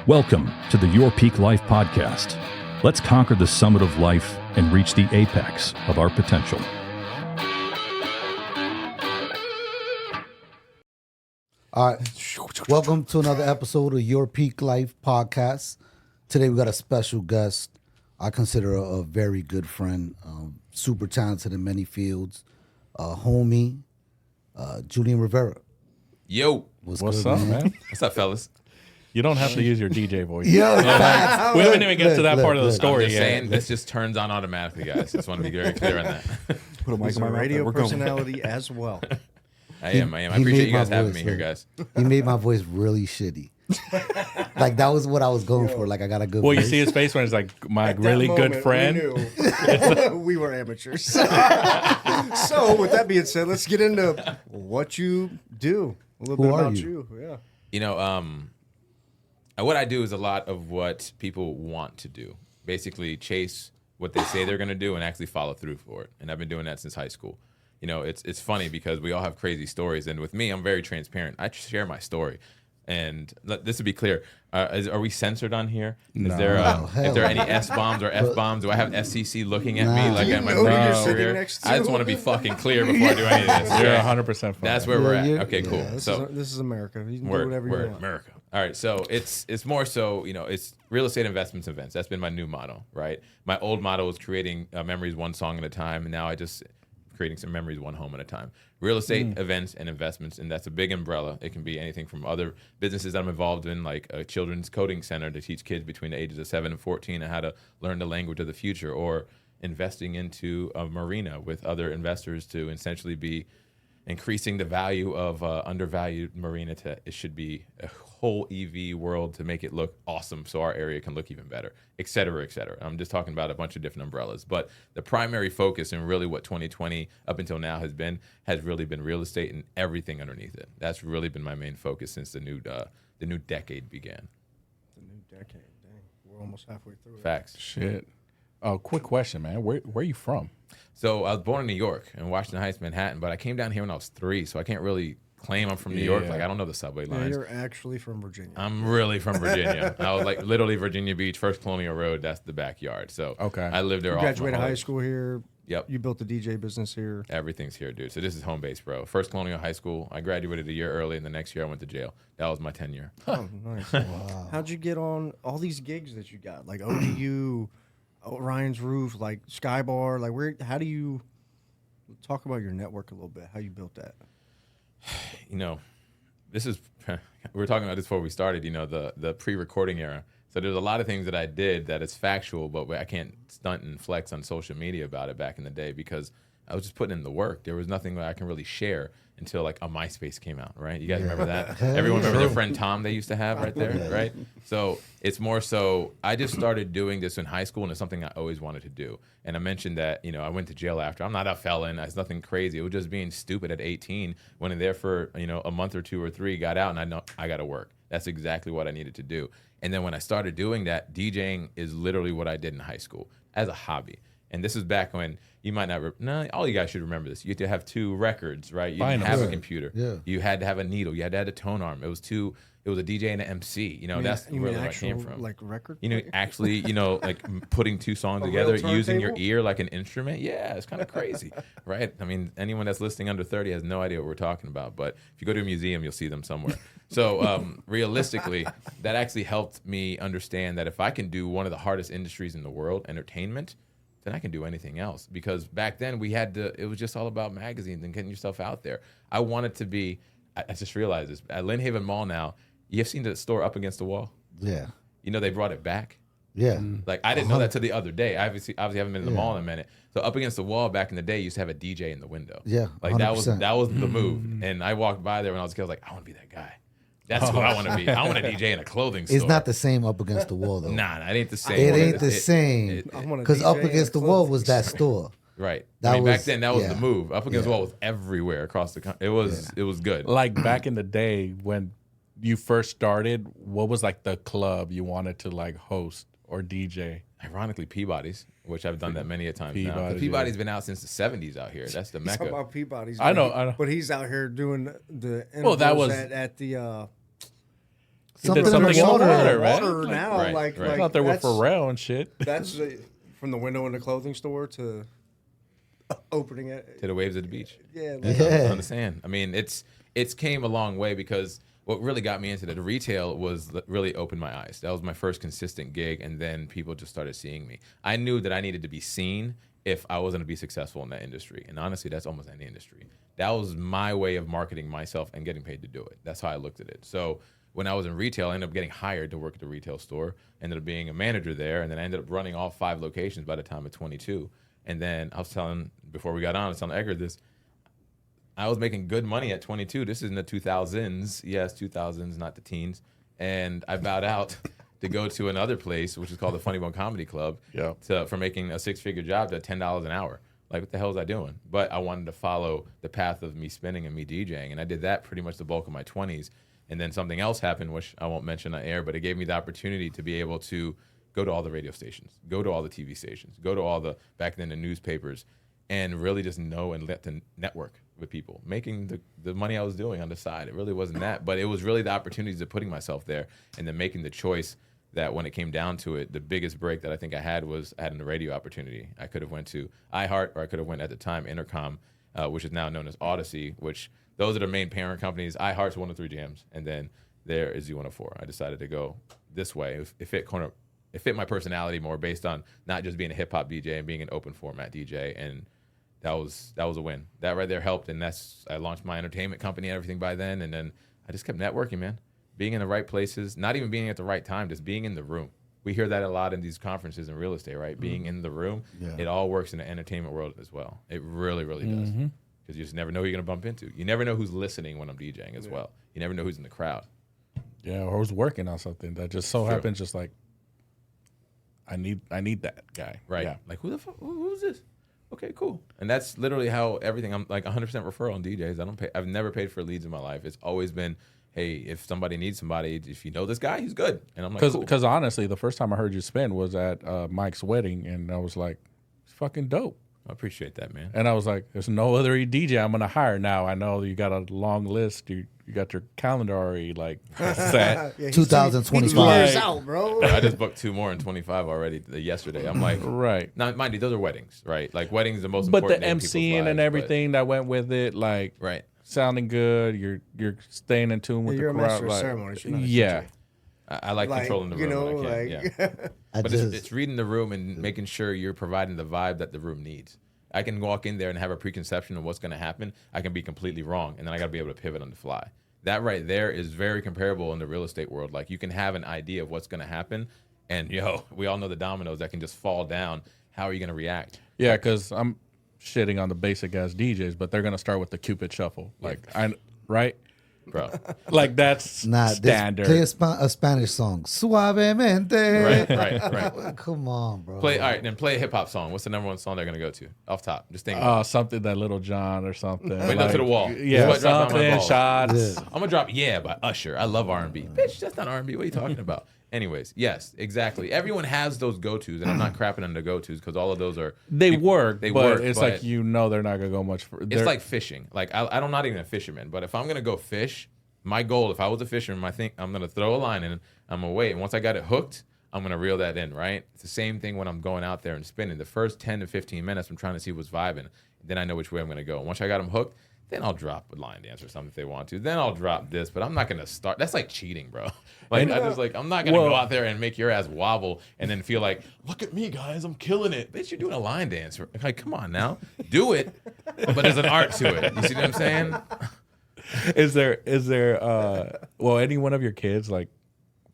Welcome to the Your Peak Life podcast. Let's conquer the summit of life and reach the apex of our potential. All right, welcome to another episode of Your Peak Life podcast. Today we got a special guest. I consider a very good friend, super talented in many fields, homie, Julian Rivera. Yo, What's up, man? what's up, fellas? You don't have to use your DJ voice. Yo, we haven't even get to that part of the I'm story just yet. saying, this just turns on automatically, guys. Just want to be very clear on that. Put a mic He's in a my mouth. radio We're going. personality as well. I am. I he appreciate made you guys my having voice, me here, like- guys. He made my voice really shitty. Like that was what I was going for. Like I got a good Well, you voice. see his face when it's like, my At that really good moment, friend. We knew we were amateurs. So, with that being said, let's get into what you do. A little Who bit are about you? you. Yeah. You know, what I do is a lot of what people want to do. Basically, chase what they say they're going to do and actually follow through for it. And I've been doing that since high school. You know, it's funny because we all have crazy stories, and with me, I'm very transparent. I share my story. And this to be clear, are we censored on here? Is there if there are any S bombs or F bombs? Do I have FCC looking at me like Do you at my know who you're previous sitting career? next to? I just want to be fucking clear before I do any of this. You're Okay? 100% fine. That's where we're Yeah, at. Okay, cool. This is America. You can do Word, whatever you word, want. America. All right, so it's more so, you know, it's real estate investments events. That's been my new motto, right? My old motto was creating memories one song at a time, and now I just creating some memories one home at a time. Real estate events and investments, and that's a big umbrella. It can be anything from other businesses that I'm involved in, like a children's coding center to teach kids between the ages of 7 and 14 on how to learn the language of the future, or investing into a marina with other investors to essentially be increasing the value of undervalued marina to it should be a whole EV world to make it look awesome so our area can look even better, et cetera, et cetera. I'm just talking about a bunch of different umbrellas. But the primary focus and really what 2020 up until now has really been real estate and everything underneath it. That's really been my main focus since the new decade began. The new decade. Dang. We're almost halfway through it. Facts. Shit. Oh, quick question, man. Where are you from? So I was born in New York, in Washington Heights, Manhattan, but I came down here when I was 3, so I can't really claim I'm from New York. Yeah. Like, I don't know the subway Yeah, lines. you're actually from Virginia. I'm really from Virginia. I was like literally Virginia Beach, First Colonial Road. That's the backyard. So Okay. I lived there. You all my graduated whole high life. school here. Yep. You built the DJ business here. Everything's here, dude. So this is home base, bro. First Colonial High School. I graduated a year early, and the next year I went to jail. That was my tenure. Oh, nice. How'd you get on all these gigs that you got? Like ODU, Ryan's Roof, like Sky Bar. Like how do you talk about your network a little bit? How you built that? You know, this is we were talking about this before we started. You know, the pre-recording era. So there's a lot of things that I did that is factual, but I can't stunt and flex on social media about it back in the day because I was just putting in the work. There was nothing that I can really share until like a MySpace came out, right? You guys remember that? Everyone remember their friend Tom they used to have right there, right? So it's more so I just started doing this in high school, and it's something I always wanted to do. And I mentioned that, you know, I went to jail after. I'm not a felon. It's nothing crazy. It was just being stupid at 18. Went in there for, you know, a month or 2 or 3, got out, and I know I got to work. That's exactly what I needed to do. And then when I started doing that, DJing is literally what I did in high school as a hobby. And this is back when you might not, all you guys should remember this. You had to have 2 records, right? You didn't have a computer. Yeah. You had to have a needle. You had to have a tone arm. It was a DJ and an MC. You know, that's You really mean where I came actual, from. like record? You know, player? actually, you know, like putting 2 songs A together, real using your turntable? ear like an instrument. Yeah, it's kind of crazy, right? I mean, anyone that's listening under 30 has no idea what we're talking about. But if you go to a museum, you'll see them somewhere. So realistically, that actually helped me understand that if I can do one of the hardest industries in the world, entertainment, then I can do anything else. Because back then it was just all about magazines and getting yourself out there. I wanted to be, I just realized this, at Lynn Haven Mall now, you have seen the store up against the wall? Yeah, You know, they brought it back. yeah. Like, I didn't know that till the other day. I obviously haven't been in the mall in a minute. So up against the wall back in the day, you used to have a DJ in the window. Yeah, Like, that 100%. was the move. And I walked by there when I was a kid. I was like, I want to be that guy. That's who I want to be. I want to DJ in a clothing store. It's not the same up against the wall though. Nah, it ain't the same. It ain't the same I wanna because DJ up in a against the wall clothing was that store. Right. That I mean, back was- then, that was yeah. the move. Up against the Yeah. wall was everywhere across the country. It was good. Like back in the day when you first started, what was like the club you wanted to like host or DJ? Ironically, Peabody's, which I've done that many a time now. 'Cause Peabody's, Peabody's yeah. been out since the 70s out here. That's the Talking mecca. about Peabody's. I but know. But he's out here doing the Well, that intervals was- at the He did something in the water, man. Water now, Right, like, right. I thought they were that's- Pharrell and shit. That's from the window in the clothing store to opening it. To the waves of the beach. Yeah, Yeah. I understand. I mean, it's came a long way because what really got me into the retail was really opened my eyes. That was my first consistent gig, and then people just started seeing me. I knew that I needed to be seen if I was going to be successful in that industry. And honestly, that's almost any industry. That was my way of marketing myself and getting paid to do it. That's how I looked at it. So when I was in retail, I ended up getting hired to work at the retail store, ended up being a manager there, and then I ended up running all 5 locations by the time of 22. And then I was telling, before we got on, I was telling Edgar this, I was making good money at 22. This is in the 2000s. Yes, 2000s, not the teens. And I bowed out to go to another place, which is called the Funny Bone Comedy Club, for making a 6-figure job at $10 an hour. Like, what the hell was I doing? But I wanted to follow the path of me spinning and me DJing. And I did that pretty much the bulk of my 20s. And then something else happened, which I won't mention on air, but it gave me the opportunity to be able to go to all the radio stations, go to all the TV stations, go to all the, back then, the newspapers, and really just know and let the network with people, making the money I was doing on the side. It really wasn't that, but it was really the opportunities of putting myself there and then making the choice that when it came down to it, the biggest break that I think I had was having the radio opportunity. I could have went to iHeart, or I could have went at the time Intercom, which is now known as Odyssey, which those are the main parent companies. iHeart's 103 Jams, and then there is Z104. I decided to go this way. It fit my personality more based on not just being a hip hop DJ and being an open format DJ, and that was a win. That right there helped, and I launched my entertainment company and everything by then, and then I just kept networking, man. Being in the right places, not even being at the right time, just being in the room. We hear that a lot in these conferences in real estate, right? Being in the room, it all works in the entertainment world as well. It really, really does. Because you just never know who you're going to bump into. You never know who's listening when I'm DJing as well. You never know who's in the crowd. Yeah, or who's working on something that just so happens, just like, I need that guy. Right. Yeah. Like, who the fuck, who's this? Okay, cool. And that's literally how everything, I'm like 100% referral on DJs. I've never paid for leads in my life. It's always been, hey, if somebody needs somebody, if you know this guy, he's good. And I'm like, cool. Because honestly, the first time I heard you spin was at Mike's wedding, and I was like, it's fucking dope. I appreciate that, man. And I was like, there's no other DJ I'm gonna hire now. I know you got a long list. You got your calendar already like set. Yeah, 2025. 2 years out, bro. I just booked 2 more in 25 already yesterday. I'm like, Right. now, mind you, those are weddings, right? Like, weddings are the most But important the day in people's MCing lives, and everything that went with it, like Right. sounding good. You're staying in tune with You're a the crowd. master of like, ceremonies. You're not a yeah. DJ. I like Like, controlling the you room know, when I can. like- Yeah. I But just, it's reading the room and making sure you're providing the vibe that the room needs. I can walk in there and have a preconception of what's going to happen. I can be completely wrong, and then I got to be able to pivot on the fly. That right there is very comparable in the real estate world. Like, you can have an idea of what's going to happen, and we all know the dominoes that can just fall down. How are you going to react? Yeah, because I'm shitting on the basic ass DJs, but they're gonna start with the Cupid Shuffle, like right, Bro. like that's standard. Play a Spanish song. Suavemente. Right. Come on, bro. All right, then play a hip hop song. What's the number one song they're going to go to? Off top. Just think. Something that Little John or something. Wait, no, to the wall. Yeah, What dropped down my something balls? shots. Yeah. I'm gonna drop "Yeah" by Usher. I love R&B. Bitch, that's not R&B. What are you talking about? Anyways, yes, exactly. Everyone has those go-tos, and I'm not crapping on the go-tos because all of those are They work, They but work, it's but like they're not gonna go much further. it's like fishing. Like I'm not even a fisherman, but if I'm gonna go fish, my goal, if I was a fisherman, I think I'm gonna throw a line in, I'm gonna wait, and once I got it hooked, I'm gonna reel that in. Right? It's the same thing when I'm going out there and spinning. The first 10 to 15 minutes, I'm trying to see what's vibing. Then I know which way I'm gonna go. And once I got them hooked, then I'll drop a line dance or something if they want to. Then I'll drop this, but I'm not gonna start. That's like cheating, bro. Like I'm not gonna go out there and make your ass wobble and then feel like, look at me, guys, I'm killing it. Bitch, you're doing a line dance. Like, come on now, do it. But there's an art to it. You see what I'm saying? Is there any one of your kids like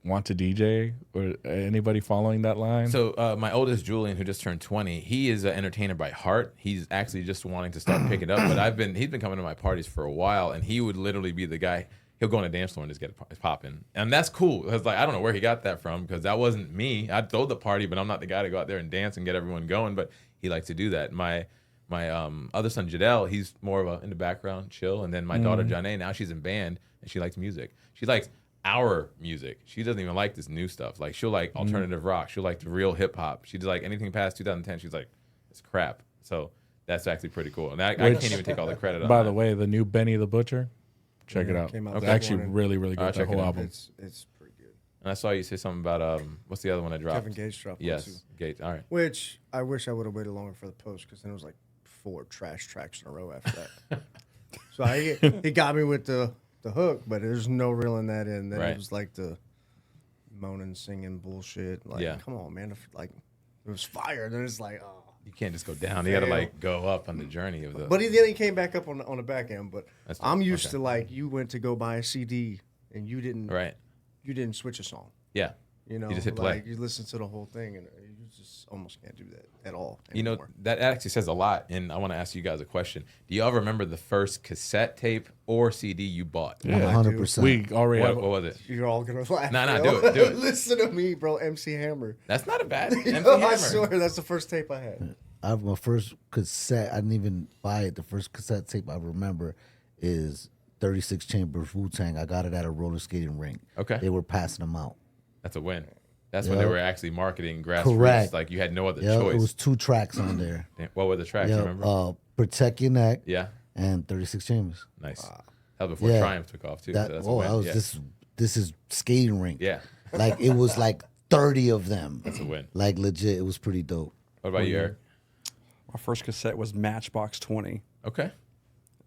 want to DJ or anybody following that line? So my oldest Julian, who just turned 20, he is an entertainer by heart. He's actually just wanting to start picking it up. But he's been coming to my parties for a while, and he would literally be the guy. He'll go on a dance floor and just get it popping, and that's cool. Because like I don't know where he got that from, because that wasn't me. I'd throw the party, but I'm not the guy to go out there and dance and get everyone going. But he likes to do that. My other son Jadelle, he's more of a in the background, chill. And then my daughter Janae, now she's in band and she likes music. She likes our music. She doesn't even like this new stuff. Like she'll like alternative rock. She'll like the real hip hop. She's like anything past 2010. She's like, it's crap. So that's actually pretty cool. And I can't even take all the credit on By that. the way, the new Benny the Butcher, check it out. came out It's this actually morning. really, really good. I'll That check whole it out. album. It's pretty good. And I saw you say something about what's the other one I dropped? Kevin Gates dropped one, too. Yes, Gates. All right. Which I wish I would have waited longer for the post because then it was like 4 trash tracks in a row after that. So he got me with the hook, but there's no reeling that in. Then Right. it was like the moaning, singing bullshit. Like, Yeah. come on, man. Like, it was fire. Then it's like, oh. You can't just go down. You got to Fail. like go up on the journey of the. But then he came back up on the back end. But That's dope. I'm used Okay. to like you went to go buy a CD and you didn't Right. switch a song. Yeah. You know, You just hit play. like you listen to the whole thing and you just almost can't do that at all You know, anymore. that actually says a lot. And I want to ask you guys a question. Do y'all remember the first cassette tape or CD you bought? Yeah. 100%. We already What, have. what was it? You're all gonna laugh. Nah, bro. do it. Listen to me, bro. MC Hammer. That's not a bad MC I Hammer. swear that's the first tape I had. My first cassette, I didn't even buy it. The first cassette tape I remember is 36 Chambers Wu-Tang. I got it at a roller skating rink. Okay. They were passing them out. That's a win. That's when they Yep. were actually marketing grassroots. Correct. Like you had no other Yeah, choice. it was 2 tracks on there. Damn, what were the tracks? You remember? Protect Your Neck Yeah. and 36 Chambers. Nice. That was before Yeah. Triumph took off too. That, so that's a I win. was Yeah. this is skating rink. Yeah. Like it was like 30 of them. That's a win. Like legit, it was pretty dope. What about you, Eric? My first cassette was Matchbox 20, Okay.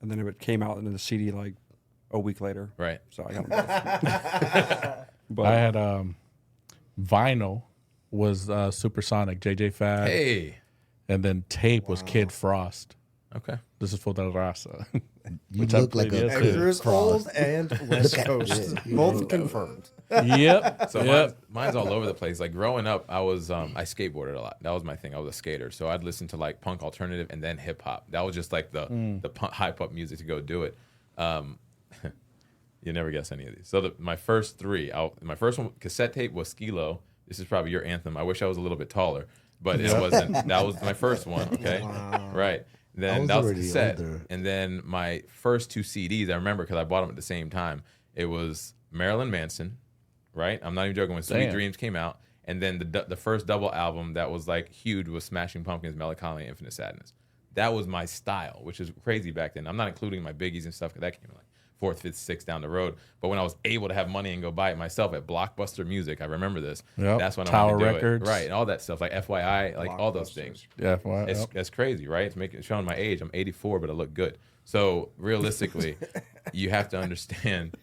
and then it came out in the CD like a week later. Right. So I got them both. But I had vinyl was Supersonic, JJ Fad, Hey. and then tape was Kid Frost. Okay. This is for the raza. You Which I look like played a yesterday. Kid There's Frost. old and West Coast. Both confirmed. Yep. So yep. mine's all over the place. Like growing up, I was I skateboarded a lot. That was my thing. I was a skater, so I'd listen to like punk alternative and then hip hop. That was just like the hype up music to go do it. You never guess any of these. So my first 3, my first one cassette tape was Skilo. This is probably your anthem. I wish I was a little bit taller, but it wasn't. That was my first one. Okay, right. Then was that was already cassette, older. and then my first 2 CDs. I remember because I bought them at the same time. It was Marilyn Manson, right? I'm not even joking. When Sweet Damn. Dreams came out, and then the first double album that was like huge was Smashing Pumpkins, Melancholy, and Infinite Sadness. That was my style, which is crazy back then. I'm not including my biggies and stuff because that came like 4th, 5th, 6th down the road. But when I was able to have money and go buy it myself at Blockbuster Music, I remember this. Yep. That's when I Tower wanted to do Records. it. Right, and all that stuff like FYI, like all those Blockbusters. things. Yeah. Well, It's yep. that's crazy, right? It's showing my age. I'm 84, but I look good. So realistically, you have to understand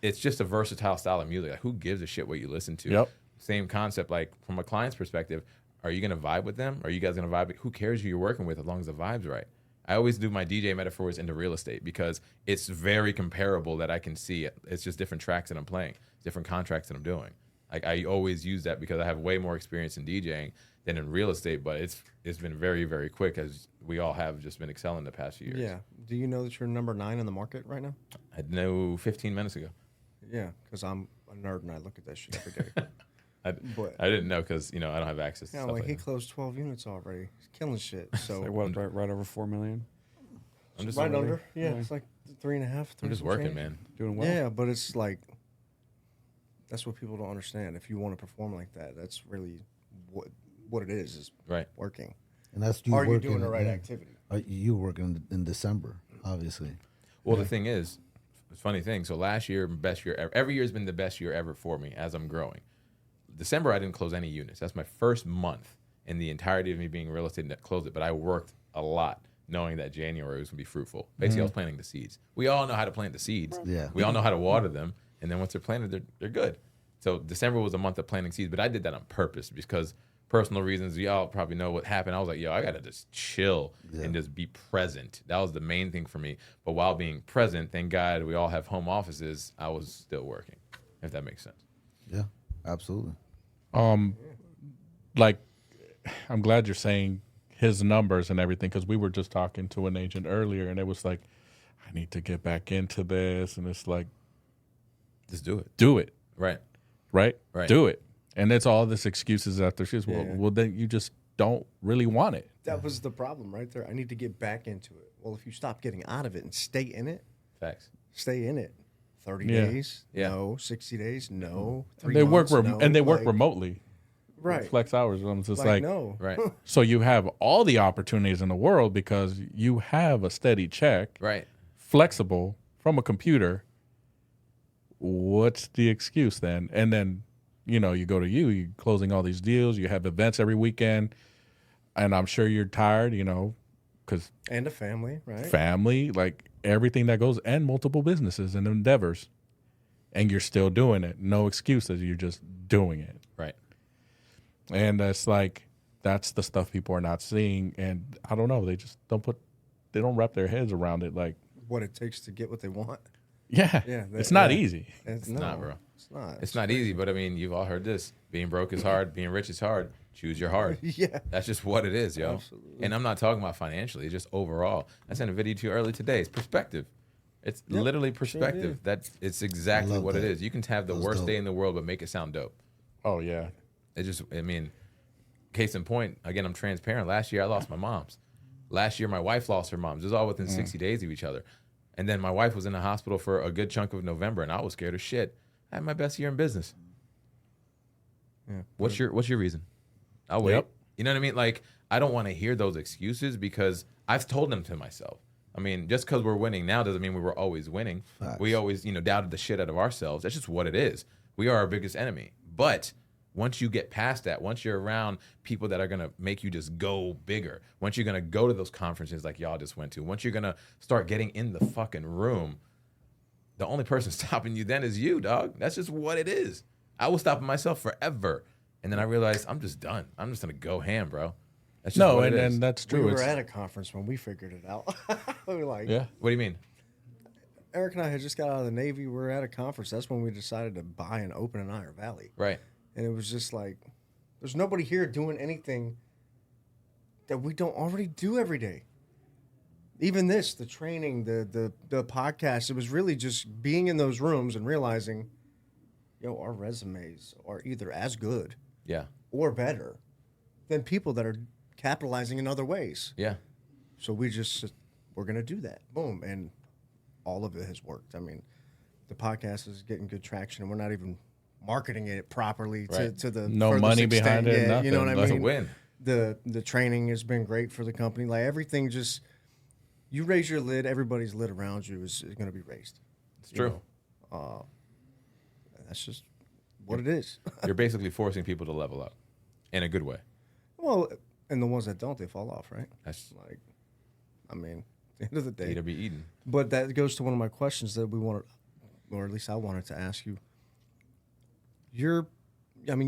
it's just a versatile style of music. Like, who gives a shit what you listen to? Yep. Same concept. Like from a client's perspective, are you gonna vibe with them? Are you guys gonna vibe? Who cares who you're working with as long as the vibe's right? I always do my DJ metaphors into real estate because it's very comparable that I can see it. It's just different tracks that I'm playing, different contracts that I'm doing. Like I always use that because I have way more experience in DJing than in real estate, but it's been very, very quick as we all have just been excelling the past few years. Yeah. Do you know that you're number 9 in the market right now? I know 15 minutes ago. Yeah, because I'm a nerd and I look at that shit every day. But- I didn't know because I don't have access to Yeah, stuff like like he that. closed 12 units already. He's killing shit. So like what, right over 4 million. I'm just right under. Yeah, it's like 3.5. I'm just working, man. Doing well. Yeah, but it's like that's what people don't understand. If you want to perform like that, that's really what it is Right. working. And that's you Are you working. doing the right yeah. activity? You working in December, obviously. Well, the thing is, it's a funny thing. So last year, best year ever. Every year has been the best year ever for me as I'm growing. December, I didn't close any units. That's my first month in the entirety of me being real estate that closed it. But I worked a lot knowing that January was going to be fruitful. Basically, I was planting the seeds. We all know how to plant the seeds. Yeah. We all know how to water them. And then once they're planted, they're good. So December was a month of planting seeds. But I did that on purpose because personal reasons, y'all probably know what happened. I was like, yo, I got to just chill and just be present. That was the main thing for me. But while being present, thank God we all have home offices, I was still working, if that makes sense. Yeah, absolutely. Like, I'm glad you're saying his numbers and everything because we were just talking to an agent earlier and it was like, I need to get back into this. And it's like, Just do it. do it, Right. right? Right. Do it. And it's all this excuses after she's, Yeah. well, then you just don't really want it. That was the problem right there. I need to get back into it. Well, if you stop getting out of it and stay in it, Facts. stay in it. 30 Yeah. days? Yeah. No. 60 days? No. And 3 they work months? No. and they work Like, remotely. Right. Flex hours. I'm just like, no. Right. so you have all the opportunities in the world because you have a steady check, Right. flexible from a computer. what's the excuse then? And then, you go to you're closing all these deals, you have events every weekend, and I'm sure you're tired, because And a family, right? family, like everything that goes, and multiple businesses and endeavors, and you're still doing it. No excuses. You're just doing it. Right. And that's the stuff people are not seeing. And I don't know. They just they don't wrap their heads around it. Like, What it takes to get what they want. yeah, It's not easy. It's not, bro. It's not. It's not easy, but I mean, you've all heard this. Being broke is hard. Being rich is hard. Choose your hard. Yeah. That's just what it is, yo. Absolutely. And I'm not talking about financially. It's just overall. I sent a video to you early today. It's perspective. It's literally perspective. It's exactly what it that. is. You can have the worst day in the world, but make it sound dope. Oh, yeah. Case in point, again, I'm transparent. Last year, I lost my moms. Last year, my wife lost her moms. It was all within 60 days of each other. And then my wife was in the hospital for a good chunk of November, and I was scared as shit. I had my best year in business. Yeah. What's your reason? I'll wait. Yep. You know what I mean? Like, I don't want to hear those excuses because I've told them to myself. I mean, just because we're winning now doesn't mean we were always winning. Facts. We always, doubted the shit out of ourselves. That's just what it is. We are our biggest enemy. But once you get past that, once you're around people that are going to make you just go bigger, once you're going to go to those conferences like y'all just went to, once you're going to start getting in the fucking room, the only person stopping you then is you, dog. That's just what it is. I was stopping myself forever. And then I realized I'm just done. I'm just going to go ham, bro. That's just what it is. And that's We true. were at a conference when we figured it out. We were like, Yeah. What do you mean? Eric and I had just got out of the Navy. We were at a conference. That's when we decided to buy and open in Iron Valley. Right. And it was just like, there's nobody here doing anything that we don't already do every day. Even this, the training, the podcast, it was really just being in those rooms and realizing, our resumes are either as good Yeah. or better than people that are capitalizing in other ways. Yeah. So we're going to do that. Boom. And all of it has worked. I mean, the podcast is getting good traction, and we're not even marketing it properly Right. to the No furthest money behind extent. it, Yeah, you know what I nothing. mean? That's a win. The training has been great for the company. Like everything, just you raise your lid, everybody's lid around you is going to be raised. It's true. That's just what it is. You're basically forcing people to level up in a good way. Well, and the ones that don't, they fall off, right? That's Like, I mean, at the end of the day. eat or be eaten. But that goes to one of my questions that we wanted, or at least I wanted to ask you. You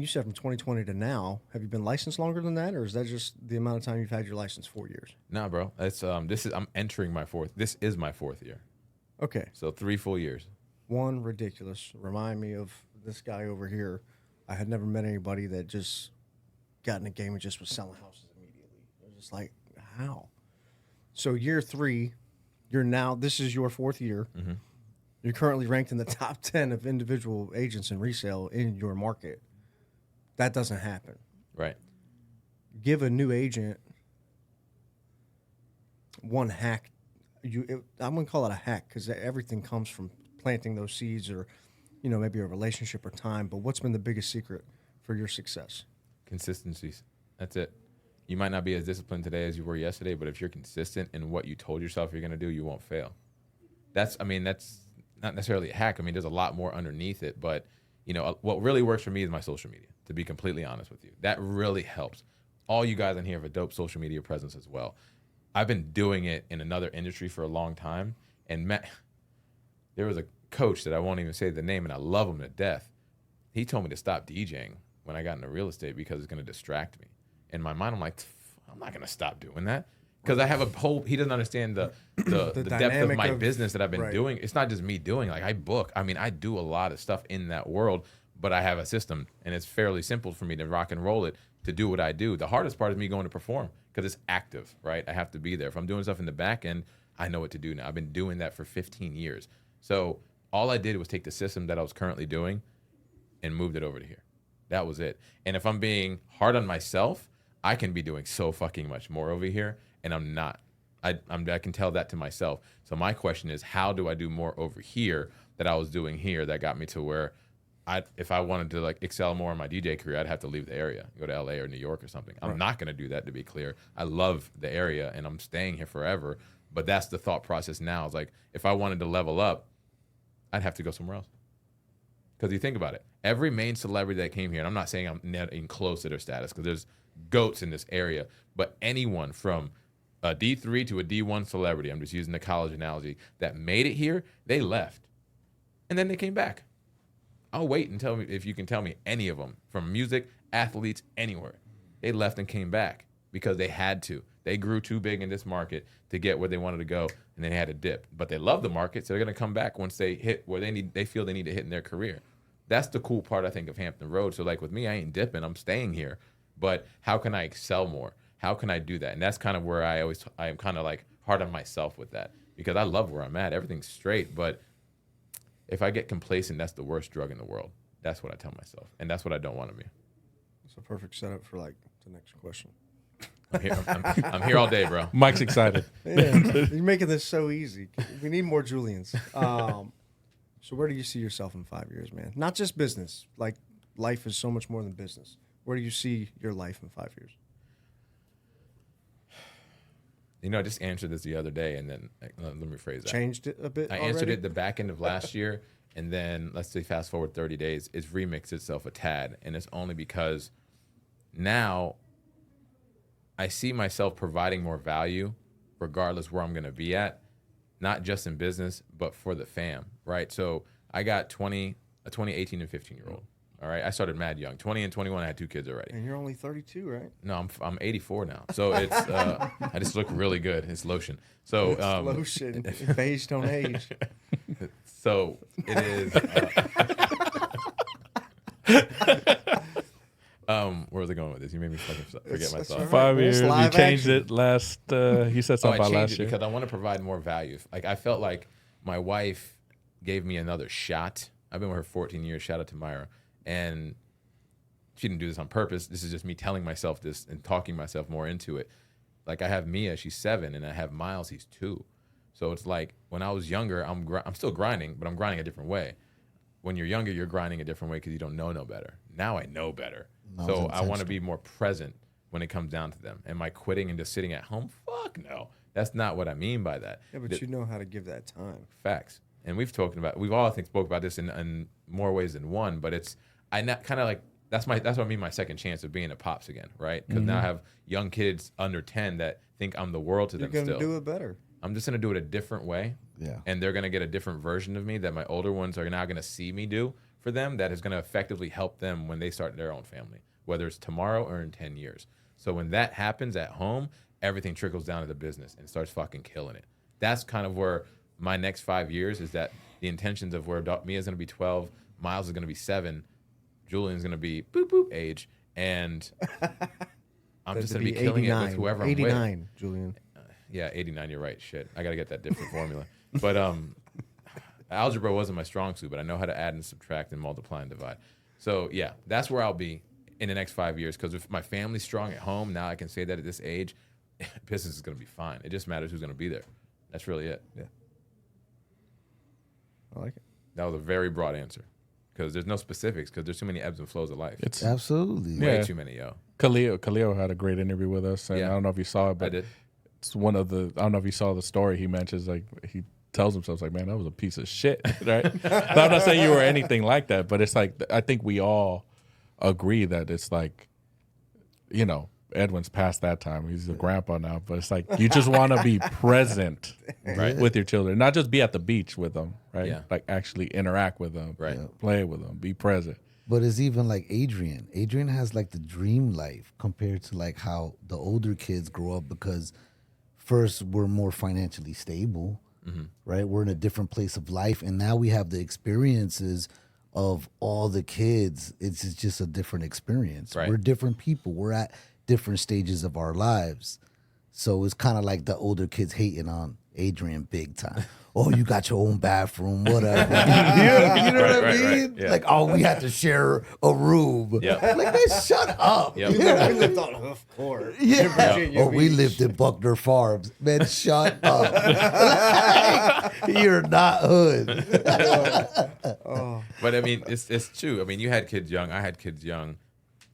said from 2020 to now, have you been licensed longer than that, or is that just the amount of time you've had your license? 4 years? Nah, bro. I'm entering my fourth. This is my fourth year. Okay. So 3 full years. One, ridiculous. Remind me of this guy over here. I had never met anybody that just got in a game and just was selling houses immediately. It was just like, how? So year 3, this is your 4th year. Mm-hmm. You're currently ranked in the top 10 of individual agents in resale in your market. That doesn't happen. Right. Give a new agent one hack. I wouldn't call it a hack because everything comes from planting those seeds or, maybe a relationship or time. But what's been the biggest secret for your success? Consistencies. That's it. You might not be as disciplined today as you were yesterday, but if you're consistent in what you told yourself you're going to do, you won't fail. That's not necessarily a hack. I mean, there's a lot more underneath it, but what really works for me is my social media, to be completely honest with you. That really helps. All you guys in here have a dope social media presence as well. I've been doing it in another industry for a long time, and there was a coach that I won't even say the name, and I love him to death. He told me to stop DJing when I got into real estate because it's going to distract me. In my mind, I'm like, I'm not going to stop doing that because I have a whole. He doesn't understand the depth of dynamic my of- business that I've been right. doing. It's not just me doing. Like I book. I mean, I do a lot of stuff in that world, but I have a system, and it's fairly simple for me to rock and roll it to do what I do. The hardest part is me going to perform because it's active, right? I have to be there. If I'm doing stuff in the back end, I know what to do now. I've been doing that for 15 years. So all I did was take the system that I was currently doing and moved it over to here. That was it. And if I'm being hard on myself, I can be doing so fucking much more over here, and I'm not. I can tell that to myself. So my question is, how do I do more over here that I was doing here that got me to where if I wanted to like excel more in my DJ career, I'd have to leave the area, go to LA or New York or something. I'm not going to do that, to be clear. I love the area and I'm staying here forever. But that's the thought process now. It's like if I wanted to level up, I'd have to go somewhere else. Because you think about it, every main celebrity that came here, and I'm not saying I'm not even close to their status because there's goats in this area, but anyone from a D3 to a D1 celebrity, I'm just using the college analogy, that made it here, they left. And then they came back. I'll wait and tell me if you can tell me any of them, from music, athletes, anywhere. They left and came back because they had to. They grew too big in this market to get where they wanted to go, and then they had to dip. But they love the market, so they're going to come back once they hit where they feel they need to hit in their career. That's the cool part, I think, of Hampton Roads. So, like with me, I ain't dipping. I'm staying here. But how can I excel more? How can I do that? And that's kind of where I am kind of like hard on myself with that, because I love where I'm at. Everything's straight. But if I get complacent, that's the worst drug in the world. That's what I tell myself. And that's what I don't want to be. It's a perfect setup for like the next question. I'm here all day, bro. Mike's excited. Yeah, you're making this so easy. We need more Julians. So where do you see yourself in 5 years, man? Not just business. Like, life is so much more than business. Where do you see your life in 5 years? You know, I just answered this the other day, and then let me rephrase that. Changed it a bit I answered it the back end of last year, and then let's say fast forward 30 days, it's remixed itself a tad, and it's only because now I see myself providing more value regardless where I'm going to be at, not just in business, but for the fam, right? So I got a 20, 18, and 15-year-old, all right? I started mad young. 20 and 21, I had 2 kids already. And you're only 32, right? No, I'm 84 now. So it's I just look really good. It's lotion. So It's lotion. Beige don't age. So it is. Where was I going with this? You made me fucking forget my thought. 5 years. You live changed action. it last. You said something I about changed last it year. because I want to provide more value. Like, I felt like my wife gave me another shot. I've been with her 14 years. Shout out to Myra. And she didn't do this on purpose. This is just me telling myself this and talking myself more into it. Like, I have Mia, she's 7, and I have Miles, he's 2. So it's like, when I was younger, I'm still grinding, but I'm grinding a different way. When you're younger, you're grinding a different way because you don't know no better. Now I know better. So I want to be more present when it comes down to them. Am I quitting and just sitting at home? Fuck no. That's not what I mean by that. Yeah, but you know how to give that time. Facts. And we've all I think spoke about this in more ways than one, but it's kind of like that's what I mean, my second chance of being a pops again, right? Because now I have young kids under 10 that think I'm the world to them still. You're going to do it better. I'm just going to do it a different way. Yeah. And they're going to get a different version of me that my older ones are now going to see me do for them, that is going to effectively help them when they start their own family, whether it's tomorrow or in 10 years. So when that happens at home, everything trickles down to the business and starts fucking killing it. That's kind of where my next 5 years is, that the intentions of where Mia's going to be 12, Miles is going to be 7, Julian's going to be boop, boop age, and I'm just going to be killing it with whoever I'm with. 89, Julian. Yeah, 89, you're right. Shit, I got to get that different formula. But algebra wasn't my strong suit, but I know how to add and subtract and multiply and divide. So, yeah, that's where I'll be in the next 5 years, because if my family's strong at home, now I can say that at this age, business is going to be fine. It just matters who's going to be there. That's really it. Yeah. I like it. That was a very broad answer, because there's no specifics, because there's too many ebbs and flows of life. It's Absolutely. Way Yeah. too many, yo. Khalil had a great interview with us, and Yeah. I don't know if you saw it, I but did. it's one of the. I don't know if you saw the story he mentions. Like, he tells himself, like, man, that was a piece of shit, right? Now, I'm not saying you were anything like that, but it's like, I think we all agree that it's like, you know, Edwin's past that time. He's a grandpa now, but it's like, you just want to be present Right. with your children, not just be at the beach with them, right? Yeah. Like, actually interact with them, Right. play with them, be present. But it's even like Adrian. Adrian has like the dream life compared to like how the older kids grow up, because first we're more financially stable, right? We're in a different place of life, and now we have the experiences of all the kids. It's just a different experience. Right. We're different people. We're at different stages of our lives. So it's kind of like the older kids hating on Adrian big time. Oh, you got your own bathroom, whatever. you know what I Right, mean? right, yeah. Like, oh, we had to share a room. Yeah. Like, man, shut up. Yep. We lived on Hoof Court. Yeah. Virginia Oh, we Beach. lived in Buckner Farms. Man, shut up. Like, you're not hood. But I mean, it's true. I mean, you had kids young. I had kids young.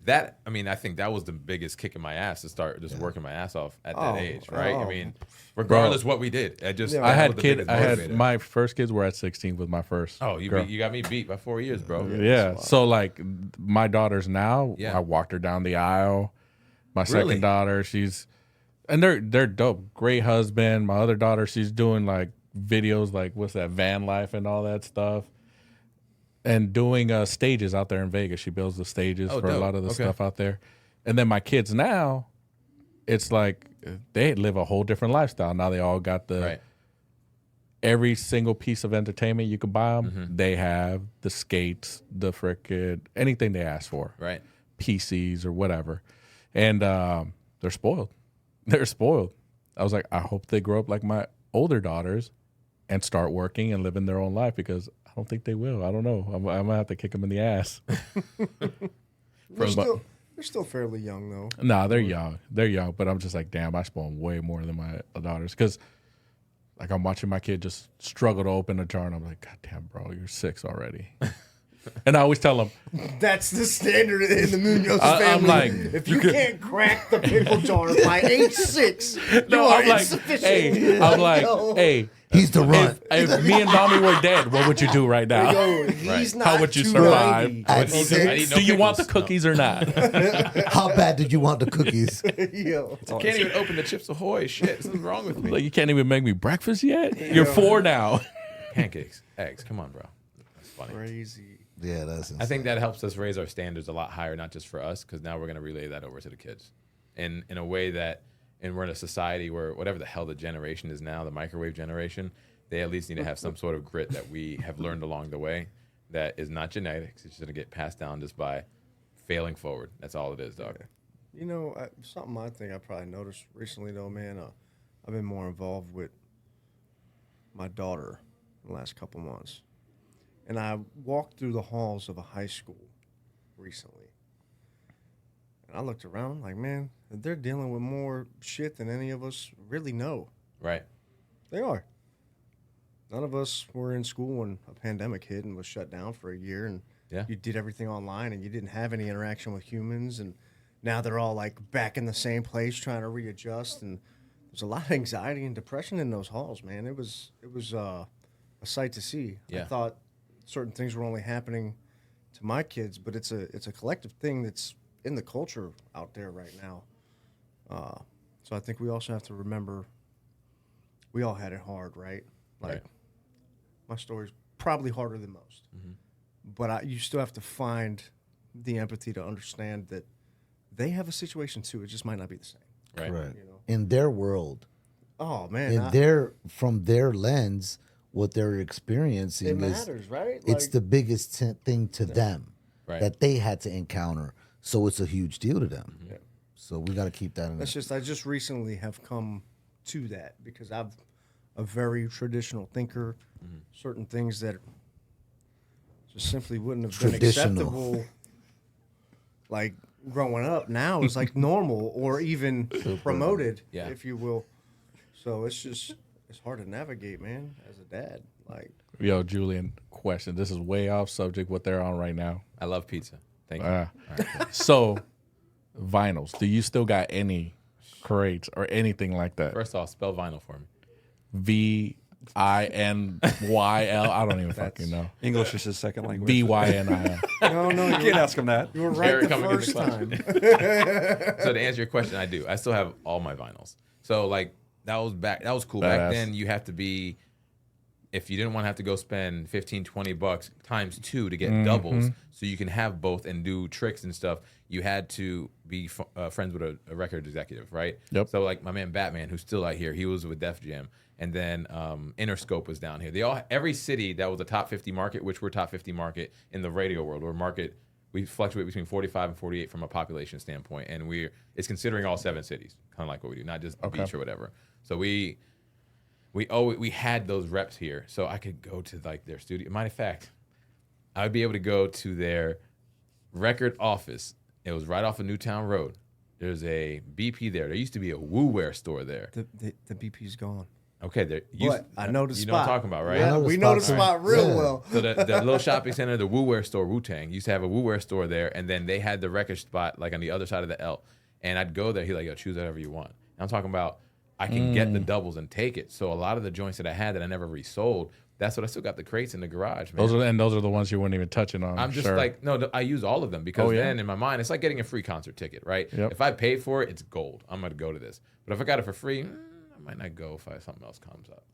that, I mean, I think that was the biggest kick in my ass to start just working my ass off at that age, right? I mean, regardless what we did, I had my first kids were at 16 with my first. Oh, you got me beat by 4 years, bro. Yeah. So like my daughters now, I walked her down the aisle. My second daughter, and they're dope. Great husband. My other daughter, she's doing like videos like what's that, van life and all that stuff. And doing stages out there in Vegas. She builds the stages for a lot of the stuff out there. And then my kids now, it's like they live a whole different lifestyle. Now they all got every single piece of entertainment you could buy them. Mm-hmm. They have the skates, the frickin' anything they ask for. Right. PCs or whatever. And they're spoiled. They're spoiled. I was like, I hope they grow up like my older daughters and start working and living their own life, because I don't think they will. I don't know. I'm gonna have to kick them in the ass. They're still fairly young though. Nah, they're young. They're young, but I'm just like, damn, I spoil them way more than my daughters, because like I'm watching my kid just struggle to open a jar, and I'm like, God damn, bro, you're 6 already. And I always tell them, that's the standard in the Munoz family. I'm like, if you can't crack the pickle jar by age 6, you are insufficient. Hey, I'm like, hey. He's the runt. If me and Mommy were dead, what would you do right now? Yo, he's not How would you survive? Do you want the cookies or not? How bad did you want the cookies? Yo, I can't even open the Chips Ahoy. Shit, what's wrong with me? Like, you can't even make me breakfast yet? You're 4 now. Pancakes, eggs. Come on, bro. That's funny. crazy. Yeah, that's insane. I think that helps us raise our standards a lot higher, not just for us, because now we're going to relay that over to the kids in a way that, and we're in a society where whatever the hell the generation is now, the microwave generation, they at least need to have some sort of grit that we have learned along the way that is not genetics. It's just going to get passed down just by failing forward. That's all it is, dog. You know, something I think I probably noticed recently, though, man, I've been more involved with my daughter in the last couple months. And I walked through the halls of a high school recently. And I looked around like, man, they're dealing with more shit than any of us really know. Right. They are. None of us were in school when a pandemic hit and was shut down for a year, and you did everything online, and you didn't have any interaction with humans, and now they're all like back in the same place trying to readjust, and there's a lot of anxiety and depression in those halls, man. It was a sight to see. Yeah. I thought certain things were only happening to my kids, but it's a collective thing that's in the culture out there right now. So I think we also have to remember we all had it hard, right? Like, my story's probably harder than most. Mm-hmm. But you still have to find the empathy to understand that they have a situation too. It just might not be the same. Right. Correct. You know? In their world, Oh man, from their lens, what they're experiencing it matters, right? It's the biggest thing to them that they had to encounter. So it's a huge deal to them. Mm-hmm. So we got to keep that in. I just recently have come to that because I've a very traditional thinker. Mm-hmm. Certain things that just simply wouldn't have been acceptable, like growing up, now is like normal or even promoted, if you will. So it's hard to navigate, man, as a dad. Like, yo, Julian, question. This is way off subject. What they're on right now. I love pizza. Thank you. Right, cool. So, vinyls. Do you still got any crates or anything like that? First off, spell vinyl for me. VINYL. I don't even fucking know. English is his second language. VYNIL. no, You can't ask him that. you were right Eric the coming in the first time. So to answer your question, I do. I still have all my vinyls. So like that was cool. Badass. Back then you have to be, if you didn't want to have to go spend $15-$20 times 2 to get doubles, so you can have both and do tricks and stuff, you had to be friends with a record executive, right? Yep. So like my man Batman, who's still out here, he was with Def Jam, and then Interscope was down here. Every city that was a top 50 market, which we're top 50 market in the radio world, we fluctuate between 45 and 48 from a population standpoint, and it's considering all 7 cities, kind of like what we do, not just the beach or whatever. So we had those reps here, so I could go to like their studio. Matter of fact, I would be able to go to their record office. It was right off of Newtown Road. There's a BP there. There used to be a Woo Wear store there. The BP's gone. Okay, there. But I know the you spot. know what I'm talking about, right? Yeah, we know the spot real well. So the little shopping center, the Woo Wear store, Wu-Tang, used to have a Woo Wear store there, and then they had the record spot like on the other side of the L. And I'd go there. He's like, yo, choose whatever you want. And I'm talking about I can get the doubles and take it. So a lot of the joints that I had that I never resold, that's what I still got the crates in the garage, man. Those are the ones you weren't even touching on. I'm just like, no, I use all of them because then in my mind, it's like getting a free concert ticket, right? Yep. If I paid for it, it's gold. I'm going to go to this. But if I got it for free, I might not go if something else comes up.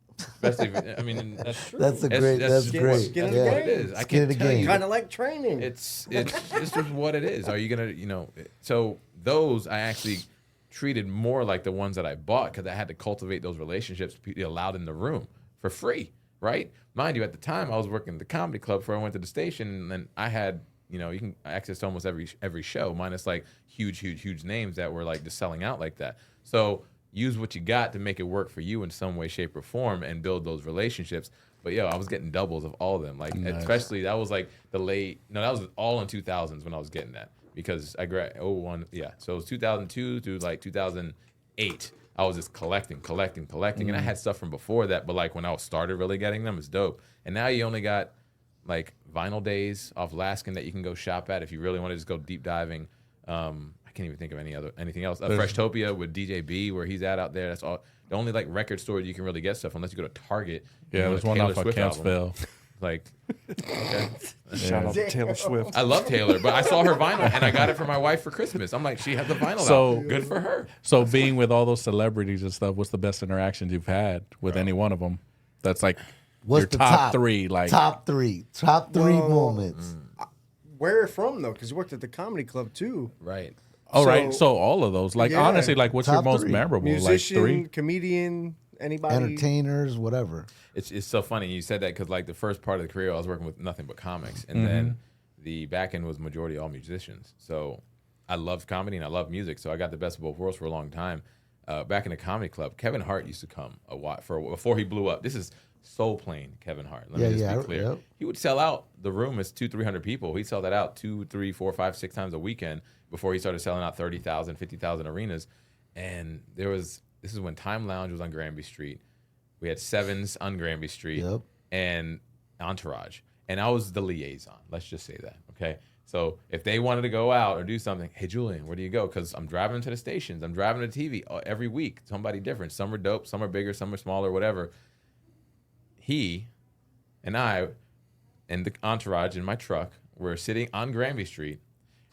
Especially, I mean, that's true. That's great. Skin in That's the what it game. is. I Skin in can't the tell you. game. Kind of like training. It's this is what it is. Are you gonna, So those I actually treated more like the ones that I bought because I had to cultivate those relationships allowed in the room for free, right? Mind you, at the time I was working at the comedy club before I went to the station, and I had, you can access to almost every show, minus like huge names that were like just selling out like that. So use what you got to make it work for you in some way, shape, or form, and build those relationships. But I was getting doubles of all of them. Like especially that was like that was all in 2000s when I was getting that because I graduated 01. Yeah, so it was 2002 through like 2008. I was just collecting, and I had stuff from before that. But like when I started really getting them, it's dope. And now you only got like Vinyl Days off Laskin that you can go shop at if you really want to just go deep diving. I can't even think of anything else. Freshtopia with DJ B, where he's out there. That's all. The only like record store you can really get stuff unless you go to Target. Yeah, there's one off of Campsville. Like, okay. Shout out to Taylor Swift. I love Taylor, but I saw her vinyl and I got it for my wife for Christmas. I'm like, she had the vinyl So- out. Good for her. So being with all those celebrities and stuff, what's the best interactions you've had with any one of them? That's like What's your the top three. Like top three moments. Where from though? Because you worked at the comedy club too. Right. right. So all of those. Like Yeah. honestly, like what's your Top most three. memorable? Musician, Like three. comedian, anybody. Entertainers, whatever. It's so funny you said that because like the first part of the career I was working with nothing but comics, and then the back end was majority all musicians. So I loved comedy and I loved music, so I got the best of both worlds for a long time. Back in the comedy club, Kevin Hart used to come before he blew up. This is Soul Plane Kevin Hart. Let me just be clear. Yep. He would sell out the room is 200-300 people. He'd sell that out 2, 3, 4, 5, 6 times a weekend before he started selling out 30,000, 50,000 arenas. And this is when Time Lounge was on Granby Street. We had Sevens on Granby Street and Entourage. And I was the liaison. Let's just say that, okay? So if they wanted to go out or do something, hey, Julian, where do you go? Because I'm driving to the stations. I'm driving to TV every week. Somebody different. Some are dope. Some are bigger. Some are smaller, whatever. He and I and the Entourage in my truck were sitting on Granby Street.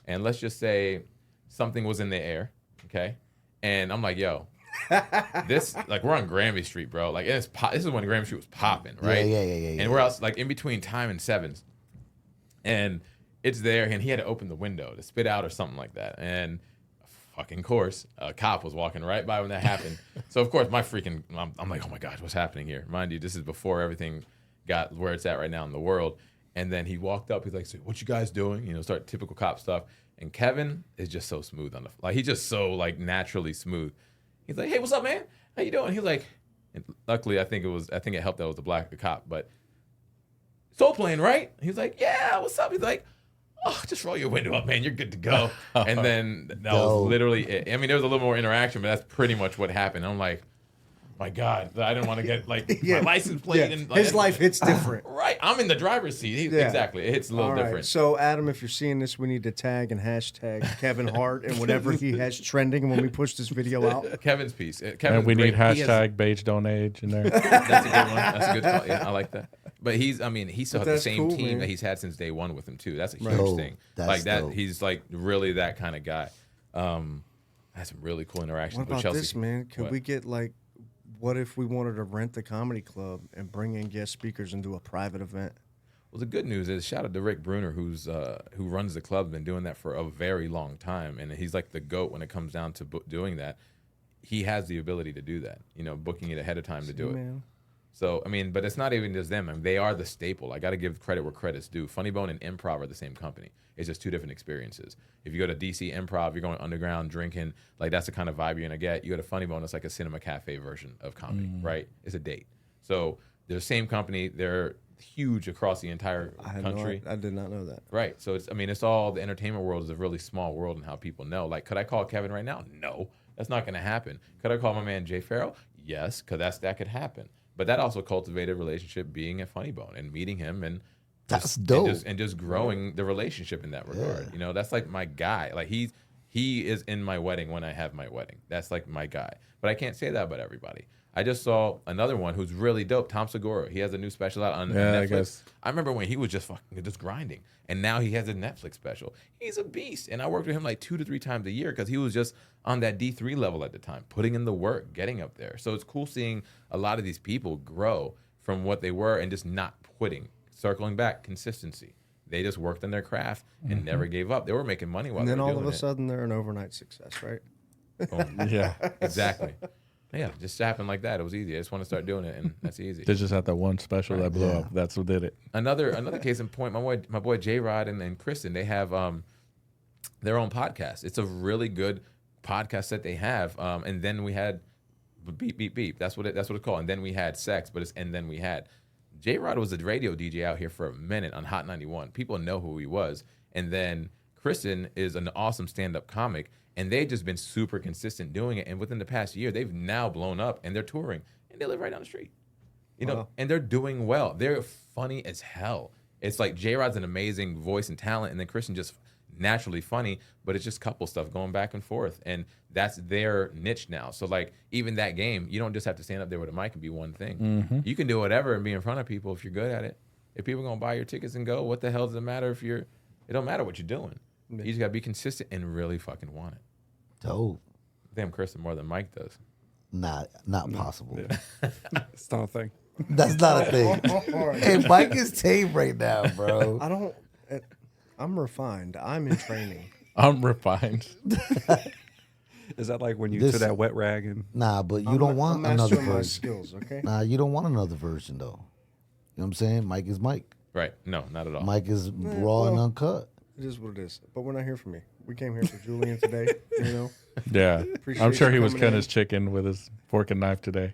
And let's just say something was in the air, okay? And I'm like, yo, we're on Granby Street, bro. Like, this is when Granby Street was popping, right? Yeah. And we're out like in between Time and Sevens, and it's there, and he had to open the window to spit out or something like that. And fucking course, a cop was walking right by when that happened. So of course, I'm like, oh my gosh, what's happening here? Mind you, this is before everything got where it's at right now in the world. And then he walked up. He's like, so what you guys doing? Start typical cop stuff. And Kevin is just so smooth he's just so like naturally smooth. He's like, hey, what's up, man? How you doing? He's like, and luckily, I think it helped that it was the cop, but Soul Plane, right? He's like, yeah, what's up? He's like, oh, just roll your window up, man. You're good to go. And then that was literally it. I mean, there was a little more interaction, but that's pretty much what happened. I'm like, my God, I didn't want to get like my license plate. Yeah. And His life hits different. Right. I'm in the driver's seat. Exactly. It hits a little All right. different. So, Adam, if you're seeing this, we need to tag and hashtag Kevin Hart and whatever he has trending when we push this video out. Kevin's piece. and we need hashtag Beige Don't Age in there. That's a good one. That's a good call. Yeah, I like that. But he still has the that's same cool, team man. that he's had since day one with him too. That's a huge Oh, thing. that's Like that, dope. he's like really that kind of guy. I had some really cool interactions What with about Chelsea. this, man? Could What? we get what if we wanted to rent the comedy club and bring in guest speakers and do a private event? Well, the good news is shout out to Rick Bruner, who runs the club, been doing that for a very long time, and he's like the GOAT when it comes down to doing that. He has the ability to do that, booking it ahead of time to do it. Man. So, but it's not even just them. They are the staple. I got to give credit where credit's due. Funny Bone and Improv are the same company. It's just two different experiences. If you go to DC Improv, you're going underground, drinking. Like, that's the kind of vibe you're going to get. You go to Funny Bone, it's like a cinema cafe version of comedy, right? It's a date. So, they're the same company. They're huge across the entire country. I did not know that. Right. So, it's all the entertainment world is a really small world in how people know. Like, could I call Kevin right now? No. That's not going to happen. Could I call my man Jay Farrell? Yes, because that could happen. But that also cultivated a relationship being at Funny Bone and meeting him and That's dope. and just growing the relationship in that regard. You know, that's like my guy. Like he is in my wedding when I have my wedding. That's like my guy. But I can't say that about everybody. I just saw another one who's really dope, Tom Segura. He has a new special out on Netflix. I remember when he was just grinding, and now he has a Netflix special. He's a beast, and I worked with him like 2 to 3 times a year because he was just on that D3 level at the time, putting in the work, getting up there. So it's cool seeing a lot of these people grow from what they were and just not quitting. Circling back, consistency. They just worked on their craft and never gave up. They were making money while And they then were all doing of a sudden, they're an overnight success, right? Boom. Yeah. Exactly. Yeah, just happened like that. It was easy. I just want to start doing it, and that's easy. They just had that one special that blew up. That's what did it. Another case in point, my boy J Rod and Kristen, they have their own podcast. It's a really good podcast that they have. And then we had beep beep beep. That's what it's called. And then we had sex, and then we had J Rod was a radio DJ out here for a minute on Hot 91. People know who he was. And then Kristen is an awesome stand-up comic. And they've just been super consistent doing it. And within the past year, they've now blown up and they're touring. And they live right down the street. You know, and they're doing well. They're funny as hell. It's like J-Rod's an amazing voice and talent. And then Kristen just naturally funny. But it's just couple stuff going back and forth. And that's their niche now. So, like, even that game, you don't just have to stand up there with a mic and be one thing. You can do whatever and be in front of people if you're good at it. If people are going to buy your tickets and go, what the hell does it matter if you're... It don't matter what you're doing. You just got to be consistent and really fucking want it. Dope. Damn, Kristen more than Mike does. Not possible. It's not a thing. That's not a thing. Hey, Mike is tame right now, bro. I'm refined. I'm in training. I'm refined. Is that like when you took that wet rag and? Nah, but you don't want I'm another mastering my version. skills, okay? Nah, you don't want another version though. You know what I'm saying? Mike is Mike. Right. No, not at all. Mike is raw and uncut. It is what it is. But we're not here for me. We came here for Julian today, you know? Yeah. Appreciate I'm sure you he was coming cutting in. his chicken with his fork and knife today.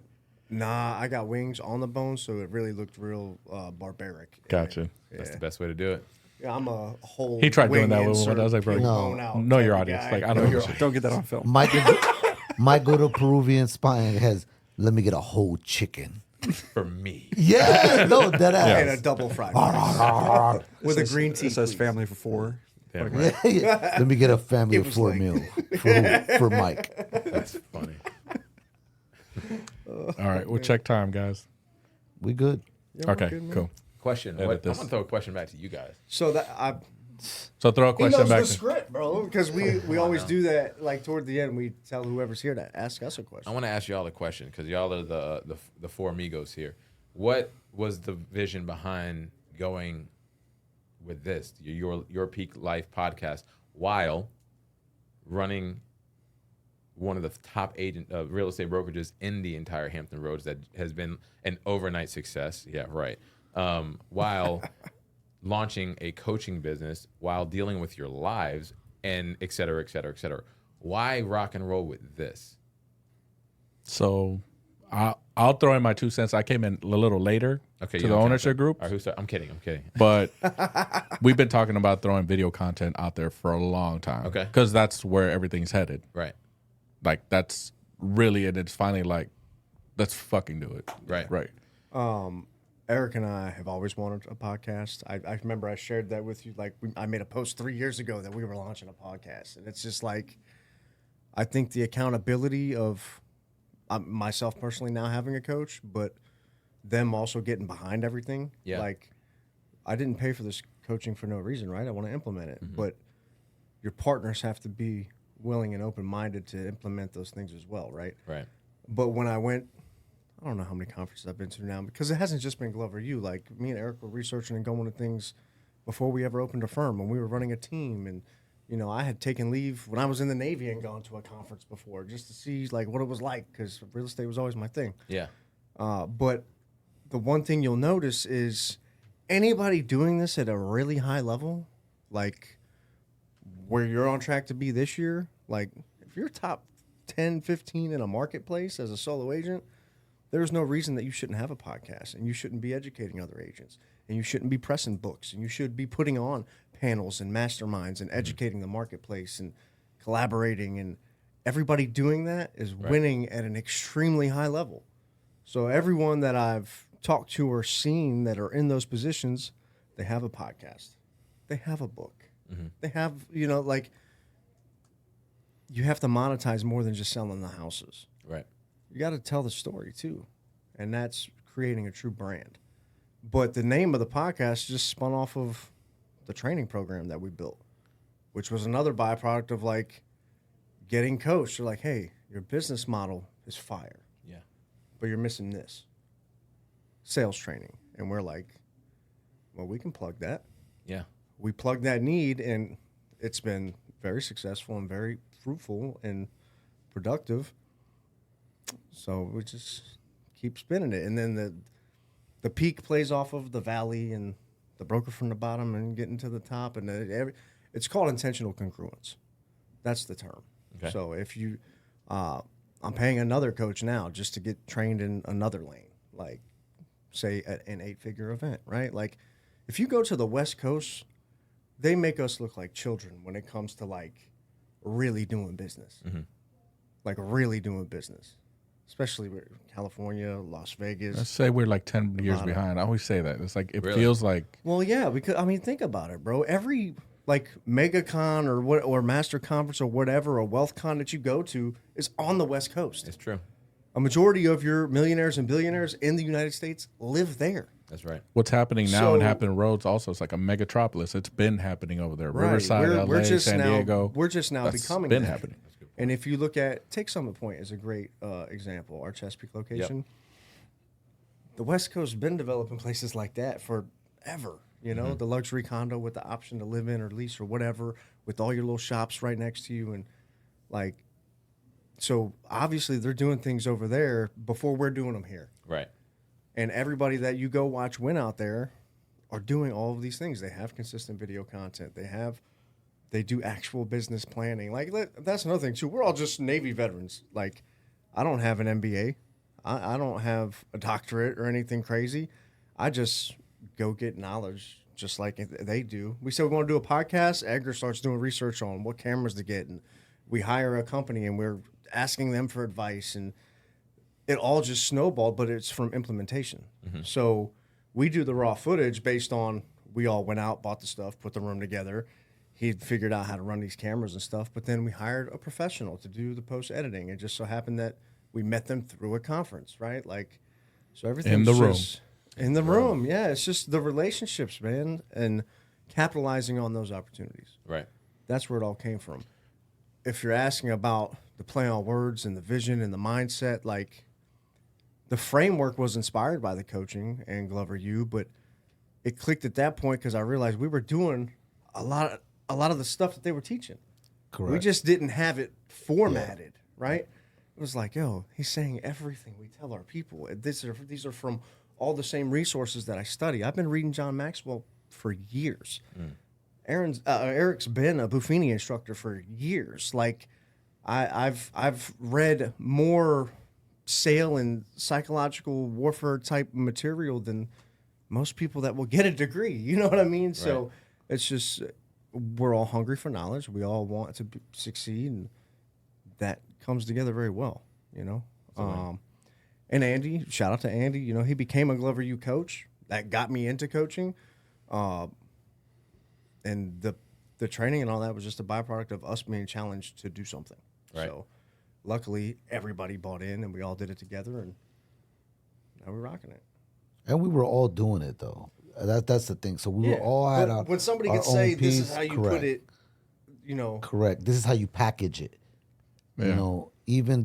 Nah, I got wings on the bone, so it really looked real barbaric. Gotcha. That's the best way to do it. Yeah, I'm a whole. He tried doing wing that with insert, one. I was like, bro, big No. bone out know your type audience. guy. Like, I know your Don't get that on film. Mike go to Peruvian spine and has, let me get a whole chicken. For me. Yeah, no, that And ass. a double fried rice. With a green tea. It says please. family for 4. Damn right. Yeah. Let me get a family It of was 4 like- meal for Mike. That's funny. All right. We'll check time, guys. We good. Yeah, we're Okay, good, man. cool. Question. Edit What, I'm this. going to throw a question back to you guys. So that I. So throw a He question knows back the to script, bro. Because we always do that. Like toward the end, we tell whoever's here to ask us a I question. want to ask y'all a question because y'all are the four amigos here. What was the vision behind going with this, your Peak Life podcast, while running one of the top real estate brokerages in the entire Hampton Roads that has been an overnight success? Yeah, right. While launching a coaching business, while dealing with your lives, and et cetera, et cetera, et cetera. Why rock and roll with this? So I'll throw in my 2 cents. I came in a little later Okay, to you the don't ownership count that. group, All right, who's I'm kidding. but we've been talking about throwing video content out there for a long time. Okay. Because that's where everything's headed. Right. Like, that's really it. It's finally like, let's fucking do it. Right. Right. Eric and I have always wanted a podcast. I remember I shared that with you. Like I made a post 3 years ago that we were launching a podcast, and it's just like, I think the accountability of myself personally now having a coach, but them also getting behind everything. Yeah. Like, I didn't pay for this coaching for no reason, right? I want to implement it, but your partners have to be willing and open-minded to implement those things as well, right? Right. But when I went, I don't know how many conferences I've been to now, because it hasn't just been Glover U. Like, me and Eric were researching and going to things before we ever opened a firm, when we were running a team. And, you know, I had taken leave when I was in the Navy and gone to a conference before just to see, like, what it was like, because real estate was always my thing. Yeah. But the one thing you'll notice is anybody doing this at a really high level, like where you're on track to be this year, like if you're top 10, 15 in a marketplace as a solo agent, there's no reason that you shouldn't have a podcast, and you shouldn't be educating other agents, and you shouldn't be pressing books, and you should be putting on panels and masterminds and educating the marketplace and collaborating. And everybody doing that is winning at an extremely high level. So everyone that I've talked to or seen that are in those positions, they have a podcast, they have a book, they have, you know, like, you have to monetize more than just selling the houses. Right. You got to tell the story too, and that's creating a true brand. But the name of the podcast just spun off of the training program that we built, which was another byproduct of like getting coached. They're like, hey, your business model is fire. Yeah. But you're missing this sales training. And we're like, well, we can plug that. Yeah. We plug that need, and it's been very successful and very fruitful and productive. So we just keep spinning it. And then the peak plays off of the valley and the broker from the bottom and getting to the top. And it's called intentional congruence. That's the term. Okay. So if you, I'm paying another coach now just to get trained in another lane, like say an 8-figure event, right? Like if you go to the West Coast, they make us look like children when it comes to like really doing business, like really doing business, especially with California, Las Vegas. Let's say we're like 10 years behind. I always say that. It's like, it feels like. Well, yeah, because I mean, think about it, bro. Every like MegaCon or Master Conference or whatever, or WealthCon that you go to is on the West Coast. It's true. A majority of your millionaires and billionaires in the United States live there. That's right. What's happening now So- in Hampton Roads also, it's like a megatropolis. It's been happening over there. Right. Riverside, LA, San Diego. We're just now That's becoming been that. happening. And if you look at, take Summit Point as a great example, our Chesapeake location. The West Coast has been developing places like that forever. You know, the luxury condo with the option to live in or lease or whatever, with all your little shops right next to you. And like, so obviously they're doing things over there before we're doing them here. Right. And everybody that you go watch win out there are doing all of these things. They have consistent video content. They do actual business planning. Like that's another thing too. We're all just Navy veterans. Like I don't have an MBA. I don't have a doctorate or anything crazy. I just go get knowledge just like they do. We said we want to do a podcast. Edgar starts doing research on what cameras to get, and we hire a company and we're asking them for advice, and it all just snowballed, but it's from implementation. So we do the raw footage based on, we all went out, bought the stuff, put the room together. He figured out how to run these cameras and stuff, but then we hired a professional to do the post editing. It just so happened that we met them through a conference, right? Like, so everything In the room. In the room, yeah. It's just the relationships, man, and capitalizing on those opportunities. Right. That's where it all came from. If you're asking about the play on words and the vision and the mindset, like the framework was inspired by the coaching and Glover U, but it clicked at that point because I realized we were doing a lot of the stuff that they were teaching. Correct. We just didn't have it formatted, right? It was like, yo, he's saying everything we tell our people. These are from all the same resources that I study. I've been reading John Maxwell for years. Eric's been a Buffini instructor for years. Like, I've read more sale and psychological warfare type material than most people that will get a degree. You know what I mean? So it's just, we're all hungry for knowledge. We all want to succeed, and that comes together very well, you know? And Andy, shout out to Andy, you know, he became a Glover U coach. That got me into coaching. And the training and all that was just a byproduct of us being challenged to do something. Right. So luckily everybody bought in and we all did it together, and now we're rocking it. And we were all doing it though. That's the thing. So we were all at our when somebody our could say own this piece, is how you correct. put it, you know. Correct. This is how you package it. You Yeah. know, even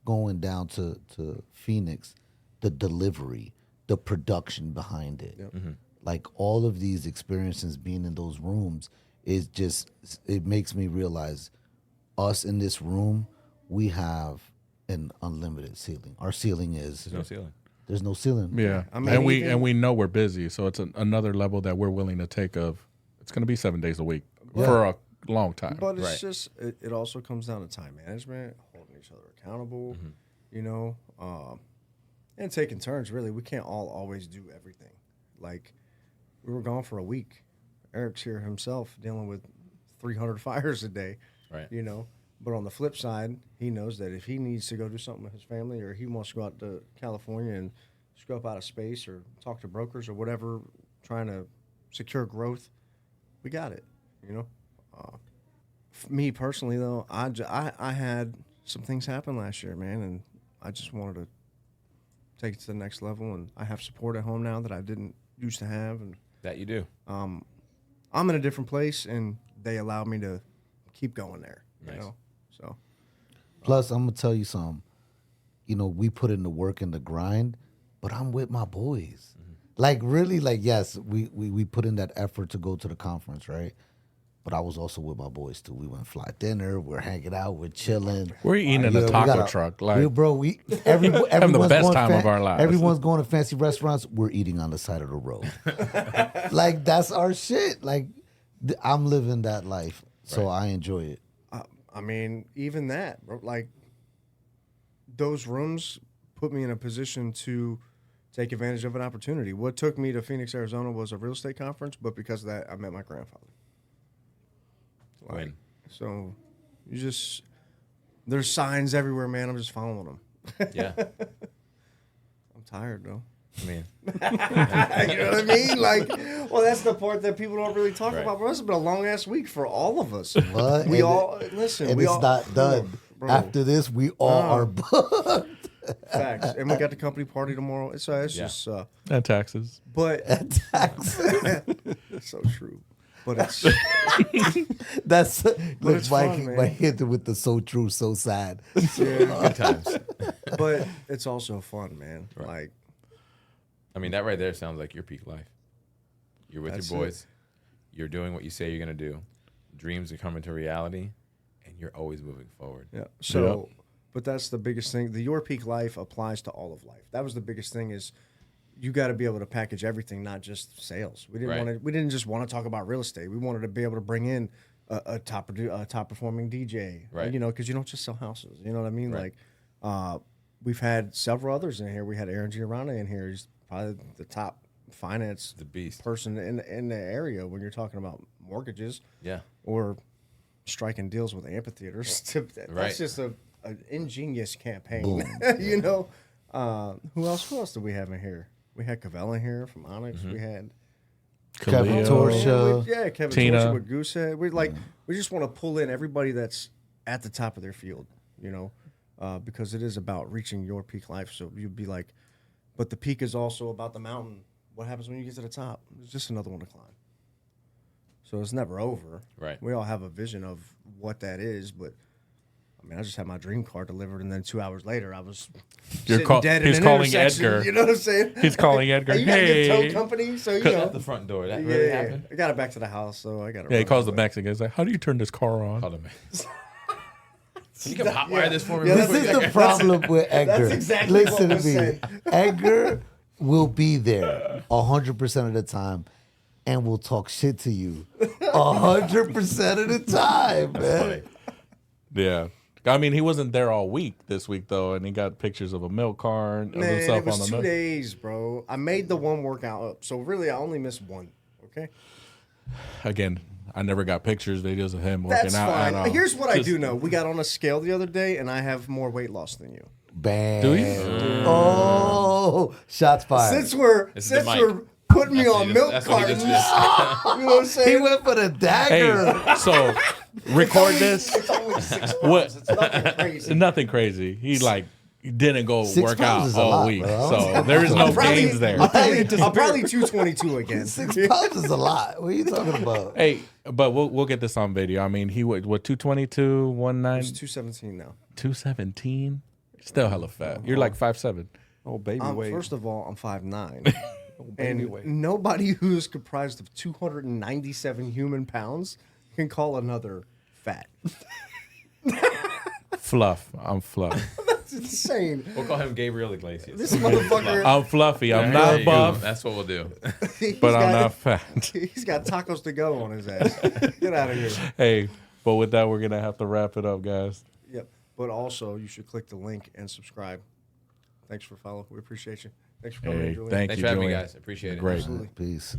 going down to Phoenix, the delivery, the production behind it, like all of these experiences being in those rooms is just, it makes me realize us in this room, we have an unlimited ceiling. Our ceiling is There's no ceiling. there's no ceiling. Yeah, I mean, and we know we're busy, so it's another level that we're willing to take. Of it's going to be 7 days a week for a long time. But it's Right. just, it also comes down to time management, holding each other accountable, you know, and taking turns, really. We can't all always do everything. Like, we were gone for a week. Eric's here himself dealing with 300 fires a day, Right. you know. But on the flip side, he knows that if he needs to go do something with his family, or he wants to go out to California and scope out of space, or talk to brokers or whatever, trying to secure growth, we got it. You know, me personally though, I had some things happen last year, man, and I just wanted to take it to the next level. And I have support at home now that I didn't used to have, and That you do. I'm in a different place, and they allow me to keep going there. You Nice. know, so. Plus, I'm gonna tell you something. You know, we put in the work and the grind, but I'm with my boys. Like really, like yes, we put in that effort to go to the conference, right? But I was also with my boys too. We went fly dinner. We're hanging out. We're chilling. We're eating in Yeah, a we taco got truck. Like, everyone's best going time of our lives. Everyone's going to fancy restaurants. We're eating on the side of the road. Like that's our shit. Like I'm living that life, so I enjoy it. I mean, even that, bro, like those rooms put me in a position to take advantage of an opportunity. What took me to Phoenix, Arizona was a real estate conference, but because of that, I met my grandfather. Win. So you just, there's signs everywhere, man. I'm just following them. Yeah. I'm tired, though. I mean, You know what I mean? Like, well, that's the part that people don't really talk Right. about. Bro, it's been a long ass week for all of us. But We and all listen. and we it's all, not done. Bro. After this, we all are booked. Facts. And we got the company party tomorrow. It's Yeah. just, and taxes. but Taxes. it's so true. But it's That's look, it's fun, man. Mike hit it with the so true, so sad. good times. but it's also fun, man. Like I mean, that right there sounds like your peak life. You're with That's your boys. You're doing what you say you're going to do. Dreams are coming to reality, and you're always moving forward. yeah. So but that's the biggest thing. The Your Peak Life applies to all of life. That was the biggest thing is you got to be able to package everything, not just sales. We didn't Right. want to. We didn't just want to talk about real estate. We wanted to be able to bring in a top performing DJ, Right. You know, because you don't just sell houses. You know what I mean? Right. Like, we've had several others in here. We had Aaron Giorana in here. He's probably the top finance The beast. person in the area when you're talking about mortgages Yeah. or striking deals with amphitheaters. That's Right. just an ingenious campaign. Boom. You know, who else did we have in here? We had Cavell in here from Onyx. We had Kevin Khalil. Torsia. yeah, Kevin Tina. Torsia with Goosehead. We just want to pull in everybody that's at the top of their field, you know, because it is about reaching your peak life. So you'd be like, but the peak is also about the mountain. What happens when you get to the top? It's just another one to climb. So it's never over. Right. We all have a vision of what that is, but I mean, I just had my dream car delivered, and then 2 hours later, I was You're sitting dead in he's an calling intersection, Edgar. You know what I'm saying? He's calling Edgar. You got a good Hey. tow company, so you At know. the front door. That Yeah, really happened? I got it back to the house, so I got it. Yeah, he calls the Mexican. He's like, "How do you turn this car on?" Hold on, man. Can you come hotwire this for me? This real is quick? the problem with Edgar. exactly Listen what to was me. said. Edgar will be there 100% of the time and will talk shit to you 100% of the time, man. Funny. Yeah. I mean, he wasn't there all week this week though, and he got pictures of a milk carton of Man, himself it was on the 2 milk. days, bro. I made the one workout up, so really, I only missed one. Okay, Again, I never got pictures, videos of him working that's out at all. fine. Here's what I Just- do know: we got on a scale the other day, and I have more weight loss than you. Bam. Do you? Oh, shots fired. Since we're This is the mic. putting me That's what on he milk just- that's what he cartons, just you know what I'm He saying? went for the dagger. Hey, so record this. It's only 6 pounds. What? It's nothing crazy. Nothing crazy. He didn't go 6 work pounds out is a all lot, week, bro. so there is no gains there. I'm probably 222 again. 6 pounds is a lot. What are you talking about? Hey, but we'll get this on video. I mean, he what 222, 19, It's 217 now. 217. Still hella fat. You're like 5'7". Oh, baby weight. First of all, I'm 5'9". And nobody who is comprised of 297 human pounds can call another fat. Fluff. I'm fluff. It's insane. We'll call him Gabriel Iglesias. This motherfucker, I'm fluffy. I'm There not you go. buff, That's what we'll do. but I'm not fat. He's got tacos to go on his ass. Get out of here. Hey, but with that, we're gonna have to wrap it up, guys. Yep. But also, you should click the link and subscribe. Thanks for following. We appreciate you. Thanks for coming Hey, in, Julian. thank Thanks you, for having me, Julian. guys. Appreciate it. Great. Peace.